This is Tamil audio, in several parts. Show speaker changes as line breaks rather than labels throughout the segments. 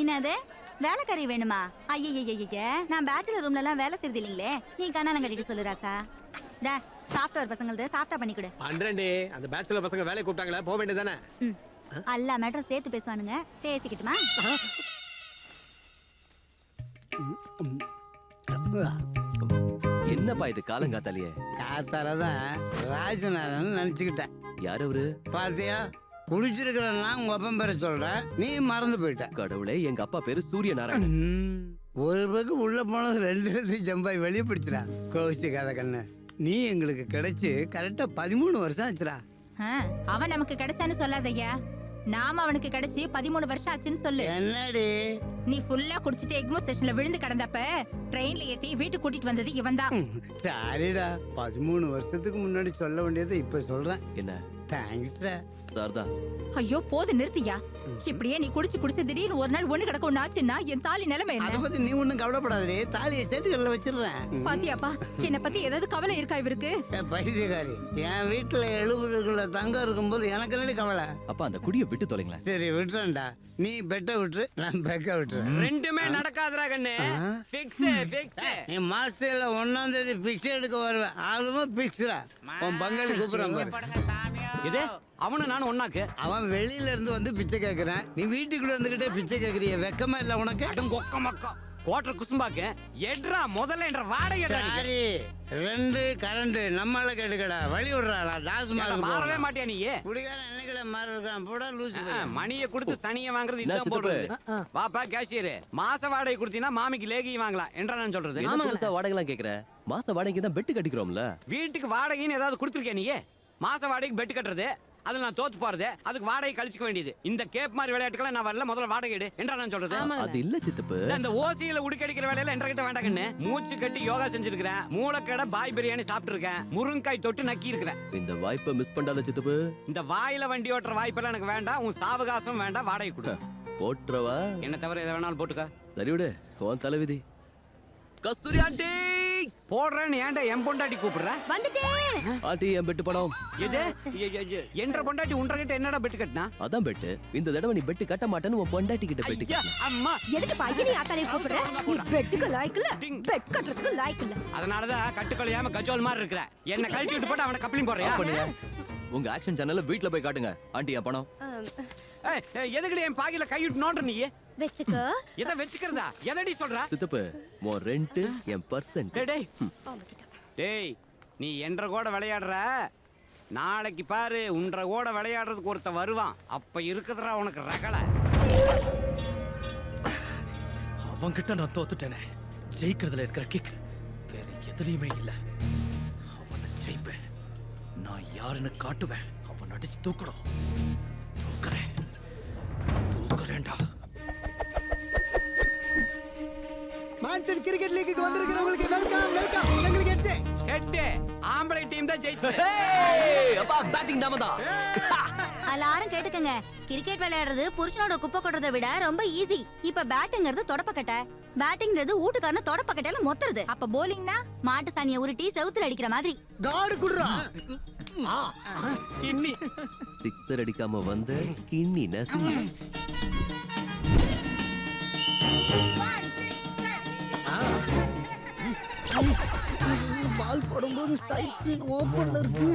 என்னது வேலைக்காரி வேணுமா? ஐய நான் பேச்சுலர் ரூம்ல எல்லாம் வேலை செய்யறது இல்லீங்களே. நீ கண்ணாலம் கட்டிட்டு சொல்லு ராசா. டா சாஃப்ட்வேர் பசங்களது சாஃப்ட்டா பண்ணி கொடு.
பண்றேன்டி. அந்த பேச்சுலர் பசங்க வேலை கூப்பிட்டாங்களே, போக வேண்டியதானே?
எல்லா மேட்டரும் சேர்த்து பேசுவானுங்க. பேசிக்கிட்டுமா?
என்னப்பா இது காலங்காத்தாலேயே?
காத்தாலதான் ராஜநாதன் நினைச்சுக்கிட்டேன்.
யார் அவரு?
பாத்தியா, குடிச்சிருக்கிறன்னா உங்க அப்பன் பேரை சொல்றேன், நீ மறந்து போயிட்ட.
கடவுளே, எங்க அப்பா பேரு சூரிய நாராயணன்.
ஒரு பக்கம் உள்ள போனது 2 இடத்தையும் ஜம்பாய் வெளியே பிடிச்சிடா. கோவிச்சுக்காத கண்ணு, நீ எங்களுக்கு கிடைச்சு கரெக்டா 13 வருஷம் ஆச்சுடா.
அவன் நமக்கு கிடைச்சான்னு சொல்லாதய்யா, நாம அவனுக்கு கிடைச்சி 13 வருஷம் ஆச்சுன்னு சொல்லு.
என்னடி
நீ ஃபுல்லா குடிச்சிட்டு எக்மோ ஸ்டேஷன்ல விழுந்து கிடந்தப்ப ட்ரெயின்ல ஏத்தி வீட்டுக்கு கூட்டிட்டு வந்தது இவன் தான்.
சாரிடா, 13 வருஷத்துக்கு முன்னாடி சொல்ல வேண்டியது இப்ப சொல்றேன்.
என்ன?
தேங்க்ஸ்டா.
சார்தான்.
ஐயோ போது நிறுத்தியா. இப்படியே நீ குடிச்சு திடீர்னு ஒரு நாள் ஒண்ணு கிடக்க ஒண்ணு ஆச்சுன்னா என் தாலி நிலைமை
அத
என்ன?
பத்தி நீ ஒண்ணும் கவலைப்படாதே, தாலியை சேட்டுகள்ல வச்சிடுறேன்.
பாத்தியாப்பா, என்ன பத்தி ஏதாவது கவலை இருக்கா இவருக்கு?
பைத்தியக்காரி, என் வீட்டுல 70க்குள்ள தங்கம் இருக்கும்போது எனக்கு என்னடி கவலை?
அப்பா அந்த குடியை விட்டு தொலைங்களேன்.
சரி விட்டுறேன்டா, நீ பெட்ட விட்டுரு, நான் பெக்க விட்டுறேன்.
ரெண்டுமே நடக்காதுடா கண்ணு. ஃபிக்ஸ்.
நீ மாசத்துல 1ஆம் தேதி பிக்ஸ் எடுக்க வருவேன், அதுவும் பிக்ஸ்டா. உன் பங்காளி கூப்பிடுறான் பாரு.
இது அவனு நானும் ஒண்ணாக்கு.
அவன் வெளியில இருந்து வந்து பிச்சை கேக்குறான், நீ வீட்டுக்குள்ள இருந்துகிட்டே பிச்சை கேக்குறிய, வெக்கமா இல்ல உனக்கு?
கொக்க மக்கா கோட்டர் குசும்பாக்கு எட்ரா முதல்ல என்ற வாடகை.
சரி 2 கரண்ட் நம்மால கேட்டுக்கடா, வழி விடுறாளா? டாஸ்மார்க்
மாறவே மாட்டியா நீ?
குடிகாரன் என்னைக்கிட மாறி இருக்கான், போடா லூசு.
மணியை கொடுத்து சனியை வாங்குறது
நான்
இதுதான் போடுறது. வாப்பா கேஷியர், மாச வாடகை கொடுத்தீங்கன்னா மாமிக்கு லேகி வாங்கலாம் என்றா நான் சொல்றது.
என்ன பெருசா வாடகைலாம் கேக்குற? மாச வாடகைக்கு தான் பெட்டு கட்டிக்கிறோம்ல.
வீட்டுக்கு வாடகைன்னு ஏதாவது கொடுத்துருக்கியா நீ? மாச வாடகைக்கு பெட்டு கட்டுறது, அதுல நான் தோத்து போறது, அதுக்கு வாடகை கழிச்சுக்க வேண்டியது. இந்த கேப் மாதிரி விளையாட்டுக்கெல்லாம் நான் வரல, முதல்ல வாடகை எடு என்றா நான் சொல்றது.
அது இல்ல சித்தப்பு.
இந்த ஓசியில உடுக்கடிக்கிற வேலையில என்ற கிட்ட வேண்டாங்கன்னு மூச்சு கட்டி யோகா செஞ்சிருக்கிறேன். மூளைக்கடை பாய் பிரியாணி சாப்பிட்டு இருக்கேன். முருங்காய் தொட்டு நக்கி இருக்கிறேன்.
இந்த வாய்ப்பை மிஸ் பண்ணாத சித்தப்பு.
இந்த வாயில வண்டி ஓட்டுற வாய்ப்பெல்லாம் எனக்கு வேண்டாம். உன் சாவகாசம் வேண்டாம், வாடகை கொடு.
போட்டுறவா?
என்ன தவிர எதை வேணாலும் போட்டுக்க.
சரி விடு, உன் தலைவிதி. கஸ்தூரி ஆண்டி
போடுறேன்னு ஏன்டா என் பொண்டாட்டி கூப்பிடுற?
வந்துட்டேன்.
ஆண்டி, என் பெட்டு பணம்.
எது என்ற பொண்டாட்டி உன்ற கிட்ட என்னடா பெட்டு கட்டினா?
அதான் பெட்டு. இந்த தடவை நீ பெட்டு கட்ட மாட்டேன்னு உன் பொண்டாட்டி கிட்ட பெட்டு
ஐயா,
கட்டின.
அம்மா
எதுக்கு பையனை ஆத்தாலே கூப்பிடுற? நீ பெட்டுக்கு லாய்க்கு இல்ல, பெட் கட்டுறதுக்கு லாய்க்கு இல்ல.
அதனாலதான் கட்டுக்கொள்ளையாம கஜோல் மாதிரி இருக்கிற. என்ன கழட்டி விட்டு போட்டு அவனை கப்ளிங் போறியா?
பண்ணுங்க. உங்க ஆக்ஷன் சேனல்ல வீட்ல போய் காட்டுங்க. ஆண்டி, என் பணம்.
எதுக்குடி என் பாக்கில கை விட்டு நோண்டுற நீ?
வெச்சுக்கோ.
எதை வச்சுக்கிறதா? எதடி சொல்ற?
சித்தப்பு, உன் ரெண்ட் என் பர்சன்ட்.
டேய் டேய், நீ என்ற கூட விளையாடுற, நாளைக்கு பாரு உன்ற கூட விளையாடுறதுக்கு ஒருத்த வருவான். அப்ப இருக்குதுடா உனக்கு ரகலை.
அவன்கிட்ட நான் தோத்துட்டேனே. ஜெயிக்கிறதுல இருக்கிற கிக் வேற எதுலயுமே இல்ல. அவனை ஜெயிப்பேன், நான் யாருன்னு காட்டுவேன். அவன் அடிச்சு தூக்கணும். தூக்குறேன்டா.
மான்சன் கிரிக்கெட் லீக்குக்கு வந்திருக்கிறவங்களுக்கு வெல்கம் வெல்கம். எங்களுக்கு
ஹெட் ஆம்பளை டீம் தான் ஜெயிச்சது.
அப்பா பேட்டிங் நாம தான்.
எல்லாரும் கேட்டுக்கங்க, கிரிக்கெட் விளையாடுறது புருஷனோட குப்பை கொட்டுறதை விட ரொம்ப ஈஸி. இப்ப பேட்டிங்கிறது தொடப்பக்கட்டை, பேட்டிங்கிறது வீட்டுக்காரன தொடப்பக்கட்டையில மொத்துறது.
அப்ப போலிங்னா
மாட்டு சாணியை உருட்டி செவுத்துல அடிக்கிற மாதிரி.
காடு குடுறா.
இன்னி
சிக்ஸர் அடிக்காம வந்த கிண்ணி நசி.
பால் போடும்போது சைட் ஸ்கிரீன் ஓபன்ல இருக்கு.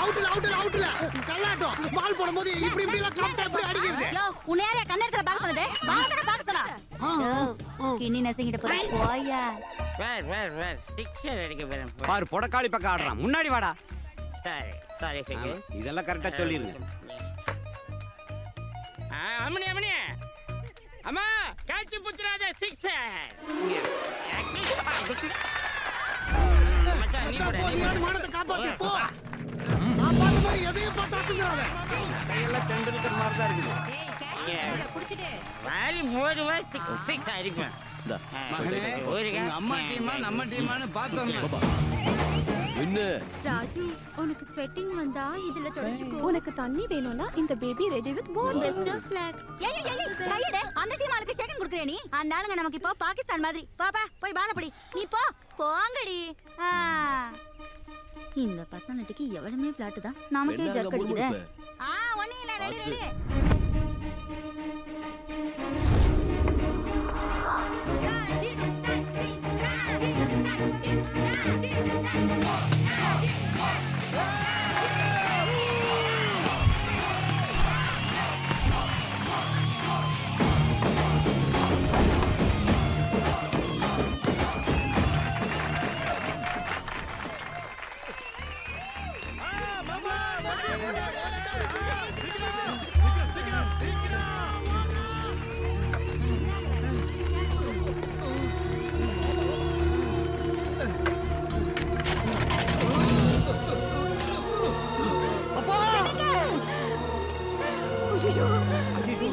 அவுட்ல கல்லாட்டம். பால் போடும்போது இப்படி எல்லாம் காமிச்சா எப்படி அடிக்கிறது?
யோ, உன்னை யாரையா கண்ணெடுத்துல பார்க்க சொன்னது? வாங்கடா பார்க்க சொன்னா. கிண்ணி நசிங்கிட்டு போயா.
சிக்ஸர் அடிக்க போறேன்.
பாரு பொடக்காளி பக்கம் ஆடுறான். முன்னாடி வாடா.
சாரி
இதெல்லாம் கரெக்டா சொல்லிருங்க.
அம்மனி அம்மா காட்சி புத்திராத சிக்ஸர்.
மானத்தை காப்பாத்து போ. பாப்பாட்ட மாதிரி எதையும் பார்த்தாச்சுங்கறாத.
கையெல்லாம் டெண்டுல்கர் மாதிரி தான் இருக்குது.
குடிச்சிட்டு
வாரி மோடுவா சிக்ஸ் அடிப்பேன்.
மகனே, உங்க அம்மா டீமா நம்ம டீமான்னு பார்த்தோம்.
என்ன
ராஜு, உனக்கு ஸ்வெட்டிங் வந்தா இதுல தொடச்சுக்கோ.
உனக்கு தண்ணி வேணும்னா இந்த baby ready with both
best of luck. ஏய் கையடே, அந்த டீம் ஆளுக்கு ஷேக்கன் குடுக்குறே நீ. அந்த ஆளுங்க நமக்கு இப்போ பாகிஸ்தான் மாதிரி. பாப்பா போய் பால படி. நீ போங்கடி. இந்த பர்சனாலிட்டிக்கு எவ்வளவுமே ஃபிளாட் தான் நமக்கே
என்னங்க
ஜர்க் அடிக்குதே.
முறுமுறுப்பு?
ஒண்ணு இல்ல, ரெடி
அது-
ரெடி.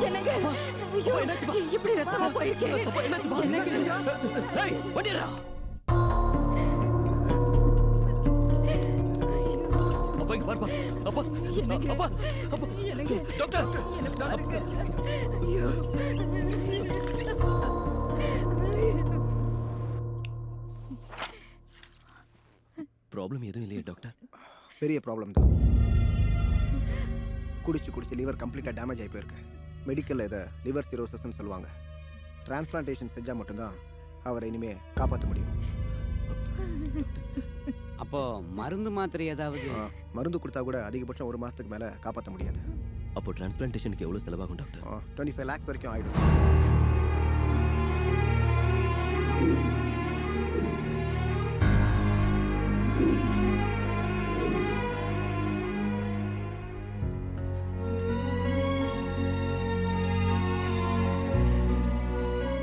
என்னங்க ஐயோ இப்படி ரத்தமா போயிருக்கே
ஏய் வண்டியடா. அப்பா இங்க பாருப்பா. அப்பா அப்பா அப்பா
என்னங்க
டாக்டர்
என்ன பாருங்க ஐயோ
ப்ராப்ளம் எதுவும் இல்லையா டாக்டர்?
பெரிய ப்ராப்ளம் தான். குடிச்சு லிவர் கம்ப்ளீட்டாக டேமேஜ் ஆகி போயிருக்கு. மெடிக்கலில் இதை லிவர் சிரோசஸ்ன்னு சொல்லுவாங்க. டிரான்ஸ்பிளான்டேஷன் செஞ்சால் மட்டும்தான் அவரை இனிமே காப்பாற்ற முடியும்.
அப்போ மருந்து மாத்திரை ஏதாவது?
மருந்து கொடுத்தா கூட அதிகபட்சம் 1 மாதத்துக்கு மேலே காப்பாற்ற முடியாது.
அப்போ டிரான்ஸ்பிளான்டேஷனுக்கு எவ்வளோ செலவாகும் டாக்டர்?
25 lakhs வரைக்கும் ஆயிடும்.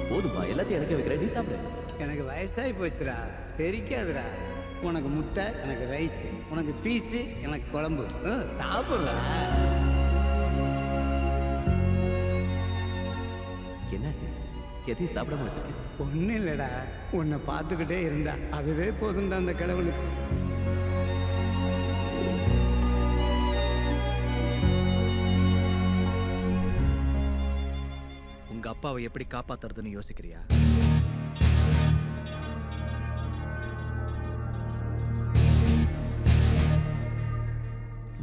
போதும்பா, எல்லாத்தையும் எனக்கு வைக்கிறேன், நீ சாப்பிடு.
எனக்கு வயசாகி போச்சுடா, செரிக்காதுடா. உனக்கு முட்டை, எனக்கு ரைஸ், உனக்கு பீஸு, எனக்கு குழம்பு. சாப்பிட்றா.
என்னாச்சு? எதையும் சாப்பிடாம வச்சிருக்கேன்?
ஒன்றும் இல்லைடா, உன்னை பார்த்துக்கிட்டே இருந்தா அதுவே போதும்டா அந்த கடவுளுக்கு.
உங்க அப்பாவை எப்படி காப்பாத்துறதுன்னு யோசிக்கிறியா?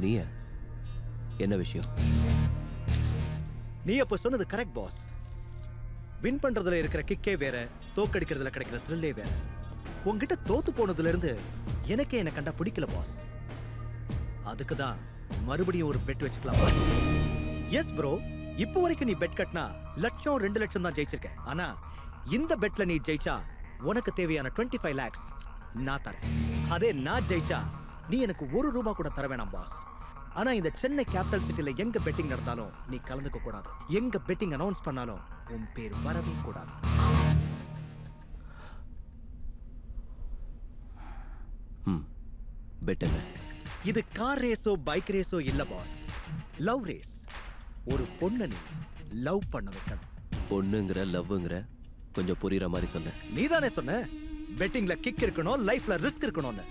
நீயா? என்ன விஷயம்?
நீ அப்ப சொன்னது கரெக்ட் பாஸ். வின் பண்றதுல இருக்கிற கிக்கே வேற, தோக்கடிக்கிறதுல கிடைக்கிற த்ரில்லே வேற. உன்கிட்ட தோத்து போனதுல இருந்து எனக்கே என்ன கண்டா பிடிக்கல பாஸ். அதுக்கு தான் மறுபடியும் ஒரு பெட் வச்சுக்கலாம். எஸ் ப்ரோ, இப்போ வரைக்கும் நீ பெட் கட்டினா 1,00,000 2 லட்சம் தான் ஜெயிச்சிருக்க. ஆனா இந்த பெட்ல நீ ஜெயிச்சா உனக்கு தேவையான 25 lakhs நான் தரேன். அதே நான் ஜெயிச்சா நீ எனக்கு ₹1 கூட தர வேணாம் பாஸ். ஆனா இந்த சென்னை கேபிட்டல் சிட்டில எங்க பெட்டிங் நடந்தாலும் நீ கலந்துக்க கூடாது. எங்க பெட்டிங் அனௌன்ஸ் பண்ணாலும் உன் பேர் வரவே கூடாது.
பெட் என்ன?
இது கார் ரேஸோ பைக் ரேஸோ இல்ல பாஸ், லவ் ரேஸ். ஒரு பொண்ணை நீ லவ் பண்ண வைக்கணும்.
பொண்ணுங்கிற லவ்ங்கிற கொஞ்சம் புரியுற மாதிரி சொன்ன.
நீதானே சொன்ன பெட்டிங்ல கிக் இருக்கணும், லைஃப்ல ரிஸ்க் இருக்கணும்னு.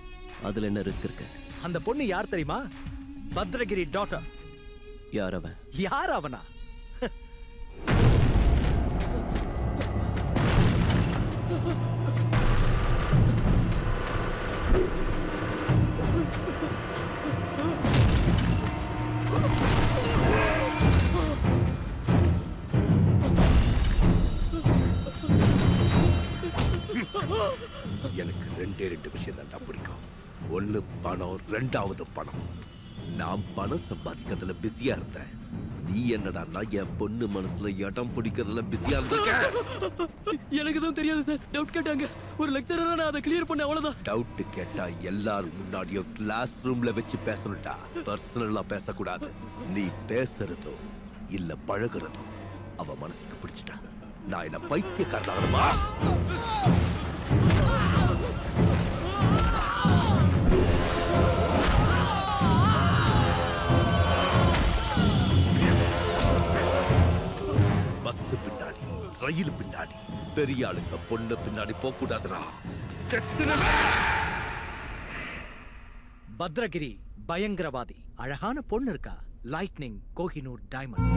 அதுல என்ன ரிஸ்க் இருக்கு?
அந்த பொண்ணு யார் தெரியுமா? பத்ரகிரி டாட்டர்.
யார் அவன்?
யார் அவனா?
எனக்கு 2 விஷயம் தான் பிடிக்கும். ஒன்னு பணம், 2வது பணம். நான் பணம் சம்பாதிக்கிறதுல பிஸியா இருந்தேன். நீ என்னடா என் பொண்ணு மனசுல இடம் பிடிக்கிறதுல பிஸியா இருக்க?
எனக்கு தான் தெரியாது சார், டவுட் கேட்டாங்க. ஒரு லெக்சரரா நான் அதை கிளியர் பண்ண, அவ்வளவுதான்.
டவுட் கேட்டா எல்லாரும் முன்னாடியும் கிளாஸ் ரூம்ல வச்சு பேசணும்டா. பர்சனலா பேசக்கூடாது. நீ பேசுறதோ இல்ல பழகுறதோ அவ மனசுக்கு பிடிச்சிட்டா. நான் என்ன பைத்தியக்காரனாகணுமா? பஸ் பின்னாடி, ரயில் பின்னாடி, பெரிய ஆளுங்க பொண்ணு பின்னாடி போக கூடாதுடா.
பத்ரகிரி பயங்கரவாதி. அழகான பொண்ணு இருக்கா, லைட்னிங் கோஹினூர் டைமண்ட்.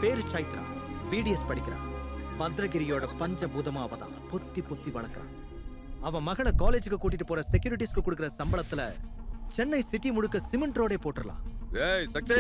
பேரு சைத்ரா, பிடிஎஸ் படிக்கிறா. பத்ரகிரியோட பஞ்சபூதமா அவதான் பொத்தி பொத்தி வளர்க்குறான். அவன் மகளை காலேஜுக்கு கூட்டிட்டு போற செக்யூரிட்டிஸ்க்கு கொடுக்குற சம்பளத்துல சென்னை சிட்டி முழுக்க சிமெண்ட் ரோடே போட்டுடலாம்.
ஏய் சக்தி